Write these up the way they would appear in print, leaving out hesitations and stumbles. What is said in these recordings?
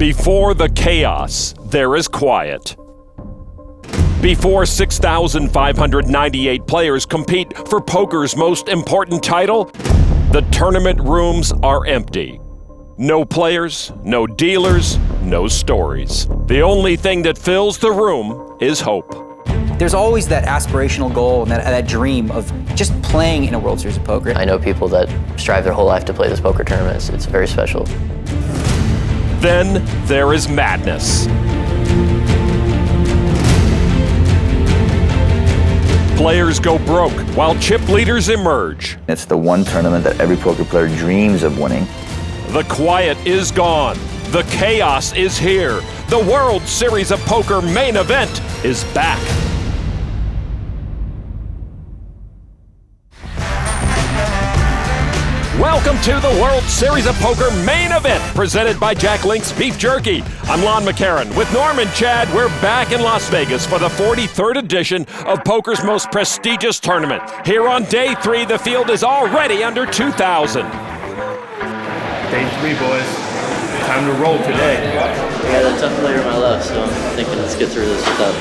Before the chaos, there is quiet. Before 6,598 players compete for poker's most important title, the tournament rooms are empty. No players, no dealers, no stories. The only thing that fills the room is hope. There's always that aspirational goal and that dream of just playing in a World Series of Poker. I know people that strive their whole life to play this poker tournament. It's very special. Then there is madness. Players go broke while chip leaders emerge. It's the one tournament that every poker player dreams of winning. The quiet is gone. The chaos is here. The World Series of Poker Main Event is back. Welcome to the World Series of Poker Main Event, presented by Jack Link's Beef Jerky. I'm Lon McCarran. With Norm and Chad, we're back in Las Vegas for the 43rd edition of poker's most prestigious tournament. Here on day 3, the field is already under 2,000. Day 3, boys. Time to roll today. I got a tough player on my left, so I'm thinking let's get through this without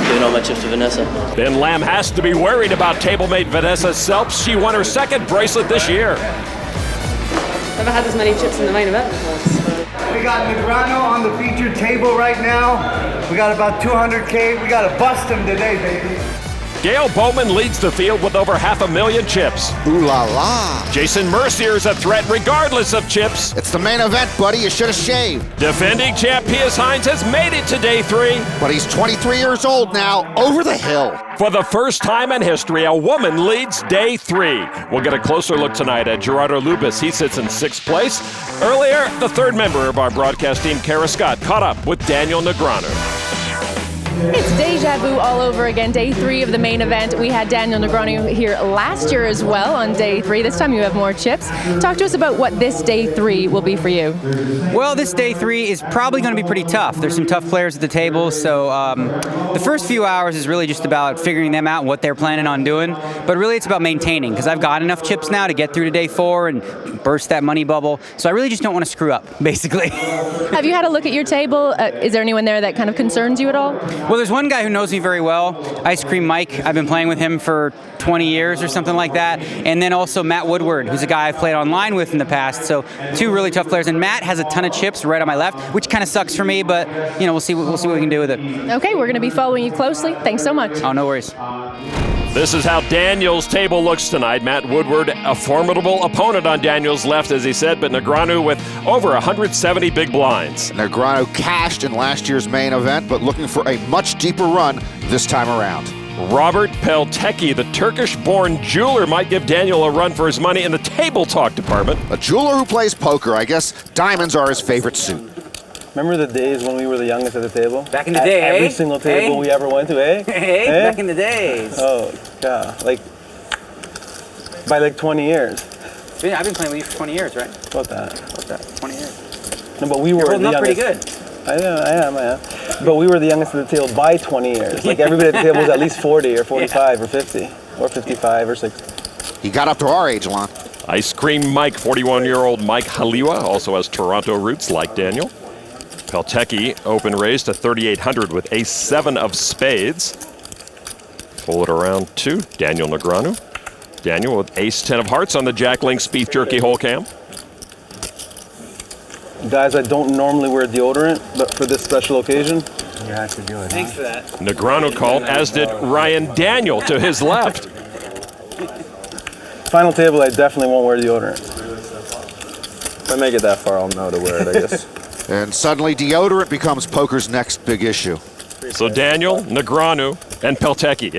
giving all my chips to Vanessa. Ben Lamb has to be worried about tablemate Vanessa Selps. She won her second bracelet this year. Never had as many chips in the main event before. So. We got Negreanu on the featured table right now. We got about 200K. We got to bust him today, baby. Gail Bowman leads the field with over 500,000 chips. Ooh la la. Jason Mercier's a threat regardless of chips. It's the main event, buddy. You should have shaved. Defending champ Pius Hines has made it to day 3. But he's 23 years old now, over the hill. For the first time in history, a woman leads day 3. We'll get a closer look tonight at Gerardo Lubis. He sits in 6th place. Earlier, the third member of our broadcast team, Kara Scott, caught up with Daniel Negreanu. It's deja vu all over again. Day 3 of the main event. We had Daniel Negreanu here last year as well on day 3. This time you have more chips. Talk to us about what this day 3 will be for you. Well, this day 3 is probably going to be pretty tough. There's some tough players at the table, so the first few hours is really just about figuring them out and what they're planning on doing. But really it's about maintaining, because I've got enough chips now to get through to day 4 and burst that money bubble. So I really just don't want to screw up, basically. Have you had a look at your table? Is there anyone there that kind of concerns you at all? Well, there's one guy who knows me very well, Ice Cream Mike. I've been playing with him for 20 years or something like that. And then also Matt Woodward, who's a guy I've played online with in the past. So 2 really tough players. And Matt has a ton of chips right on my left, which kind of sucks for me, but you know, we'll see what we can do with it. Okay, we're going to be following you closely. Thanks so much. Oh, no worries. This is how Daniel's table looks tonight. Matt Woodward, a formidable opponent on Daniel's left, as he said, but Negreanu with over 170 big blinds. Negreanu cashed in last year's main event, but looking for a much deeper run this time around. Robert Peltecki, the Turkish-born jeweler, might give Daniel a run for his money in the table talk department. A jeweler who plays poker. I guess diamonds are his favorite suit. Remember the days when we were the youngest at the table? Back in the day, Every eh? single table we ever went to, eh? Hey, Eh? back in the days. Oh, yeah. By 20 years. I've been playing with you for 20 years, right? About that. 20 years. No, but we were You're holding the up youngest. pretty good. I am. But we were the youngest at the table by 20 years. Everybody at the table was at least 40 or 45 or 50 or 55 or 60. He got up to our age, Lon. Ice Cream Mike, 41-year-old Mike Haliwa, also has Toronto roots like Daniel. Peltecki open raise to 3,800 with ace-7 of spades. Pull it around to Daniel Negreanu. Daniel with ace-10 of hearts on the Jack Link's Beef Jerky whole cam. Guys, I don't normally wear deodorant, but for this special occasion, You have to do it. Thanks for that. Negreanu called, as did Ryan Daniel to his left. final table, I definitely won't wear deodorant. If I make it that far, I'll know to wear it, I guess. And suddenly deodorant becomes poker's next big issue. So Daniel, Negreanu, and Peltecki.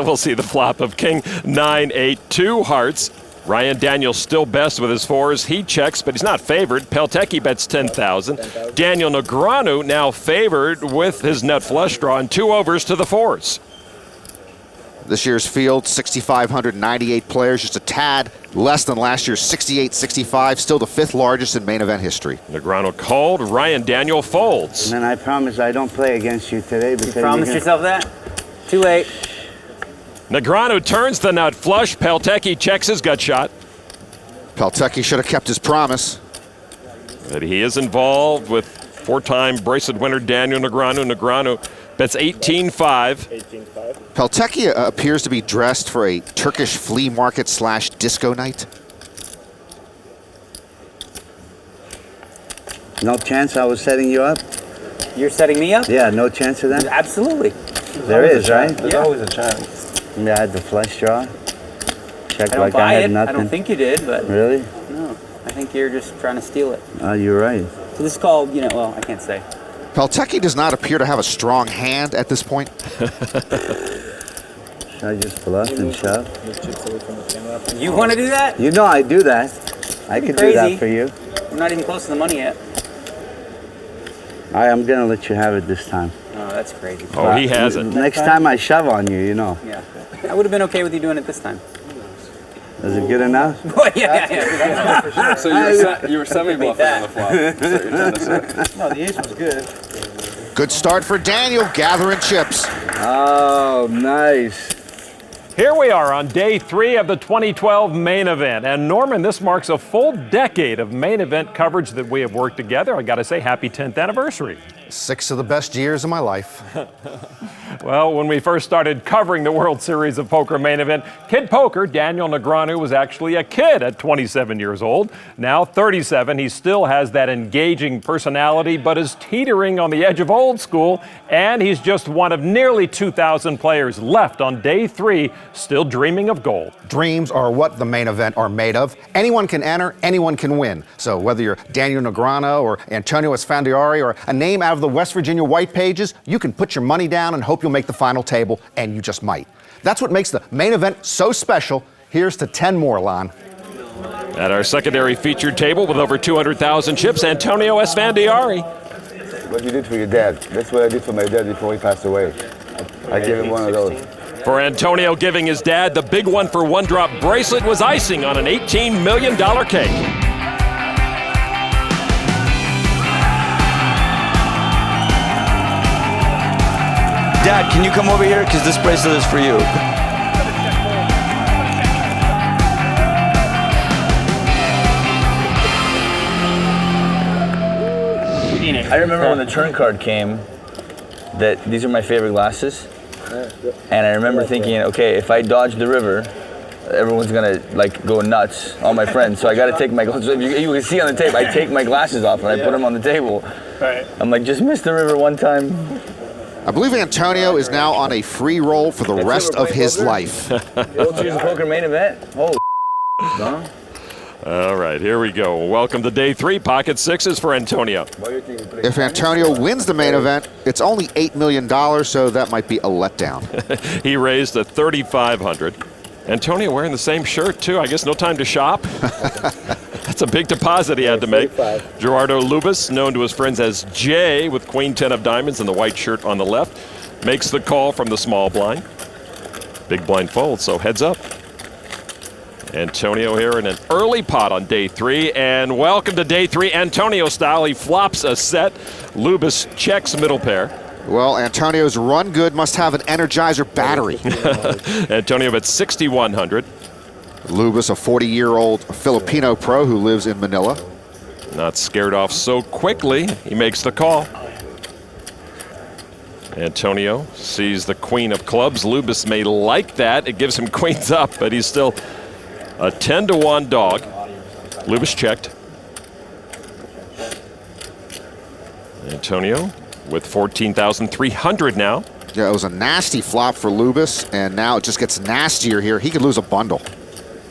We'll see the flop of king 9-8, 2 hearts. Ryan Daniel still best with his 4s. He checks, but he's not favored. Peltecki bets 10,000. Daniel Negreanu now favored with his nut flush draw and 2 overs to the 4s. This year's field, 6,598 players, just a tad less than last year's 6,865, still the 5th largest in main event history. Negreanu called, Ryan Daniel folds. And then I promise I don't play against you today because You promised yourself that? Too late. Negreanu turns the nut flush. Peltecki checks his gut shot. Peltecki should have kept his promise. But he is involved with four-time bracelet winner Daniel Negreanu. Negreanu bets 18-5. Peltecki appears to be dressed for a Turkish flea market / disco night. No chance I was setting you up? You're setting me up? Yeah, no chance of that? Absolutely. There is, right? There's always a chance. Maybe I had the flush draw. Check I don't like buy I had it. nothing. I don't think you did, but Really? no. I think you're just trying to steal it. You're right. So this is called, well, I can't say. Peltecki does not appear to have a strong hand at this point. Should I just bluff and shove? You want to do that? You know I do that. I could do that for you. We're not even close to the money yet. I'm gonna let you have it this time. Oh, that's crazy. Oh, he has it. Next time I shove on you, you know. Yeah. I would have been okay with you doing it this time. Is it good enough? Oh, yeah. So you were semi-bluffing on the flop. Is that what you're trying to say? No, the ace was good. Good start for Daniel, gathering chips. Oh, nice. Here we are on day 3 of the 2012 main event. And Norman, this marks a full decade of main event coverage that we have worked together. I got to say, happy 10th anniversary. 6 of the best years of my life. Well, when we first started covering the World Series of Poker main event, Kid Poker, Daniel Negreanu, was actually a kid at 27 years old. Now 37, he still has that engaging personality, but is teetering on the edge of old school, and he's just one of nearly 2,000 players left on day 3, still dreaming of gold. Dreams are what the main event are made of. Anyone can enter, anyone can win. So whether you're Daniel Negreanu or Antonio Esfandiari or a name out of the West Virginia white pages, you can put your money down and hope you'll make the final table, and you just might. That's what makes the main event so special. Here's to 10 more, Lon. At our secondary featured table with over 200,000 chips, Antonio Esfandiari. What you did for your dad. That's what I did for my dad before he passed away. I gave him one of those. For Antonio, giving his dad the big 1-for-1 bracelet was icing on an $18 million cake. Dad, can you come over here? Because this bracelet is for you. I remember when the turn card came that these are my favorite glasses. And I remember thinking, okay, if I dodge the river, everyone's gonna like go nuts, all my friends. So I gotta take my glasses. You can see on the tape, I take my glasses off and I put them on the table. I'm like, just miss the river one time. I believe Antonio is now on a free roll for the rest of his life. World Series of Poker main event. Holy no? All right, here we go. Welcome to day 3, pocket sixes for Antonio. If Antonio wins the main event, it's only $8 million, so that might be a letdown. He raised a $3,500. Antonio wearing the same shirt, too. I guess no time to shop. That's a big deposit he had to make. Gerardo Lubis, known to his friends as Jay, with Queen 10 of diamonds and the white shirt on the left, makes the call from the small blind. Big blind fold, so heads up. Antonio here in an early pot on day 3, and welcome to day 3, Antonio style. He flops a set. Lubis checks middle pair. Well, Antonio's run good must have an Energizer battery. Antonio at 6,100. Lubis, a 40-year-old Filipino pro who lives in Manila. Not scared off so quickly. He makes the call. Antonio sees the queen of clubs. Lubis may like that. It gives him queens up, but he's still a 10-to-1 dog. Lubis checked. Antonio with 14,300 now. Yeah, it was a nasty flop for Lubis, and now it just gets nastier here. He could lose a bundle.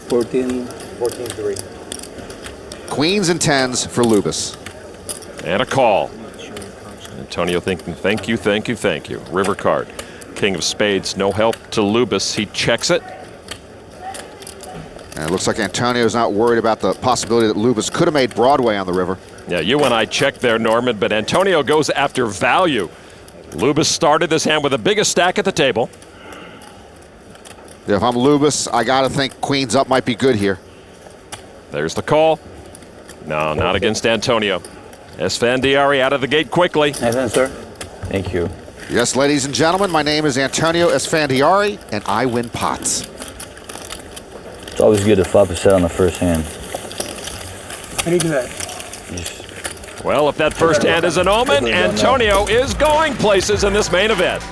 14-3. Queens and 10s for Lubis. And a call. Antonio thinking, thank you, thank you, thank you. River card. King of spades, no help to Lubis. He checks it. And it looks like Antonio's not worried about the possibility that Lubis could have made Broadway on the river. Yeah, you and I checked there, Norman, but Antonio goes after value. Lubis started this hand with the biggest stack at the table. If I'm Lubis, I got to think queens up might be good here. There's the call. No, not against Antonio. Esfandiari out of the gate quickly. Yes, sir. Thank you. Yes, ladies and gentlemen, my name is Antonio Esfandiari, and I win pots. It's always good to flop a set on the first hand. How do you do that? Just Well, if that first hand is an omen, Antonio is going places in this main event.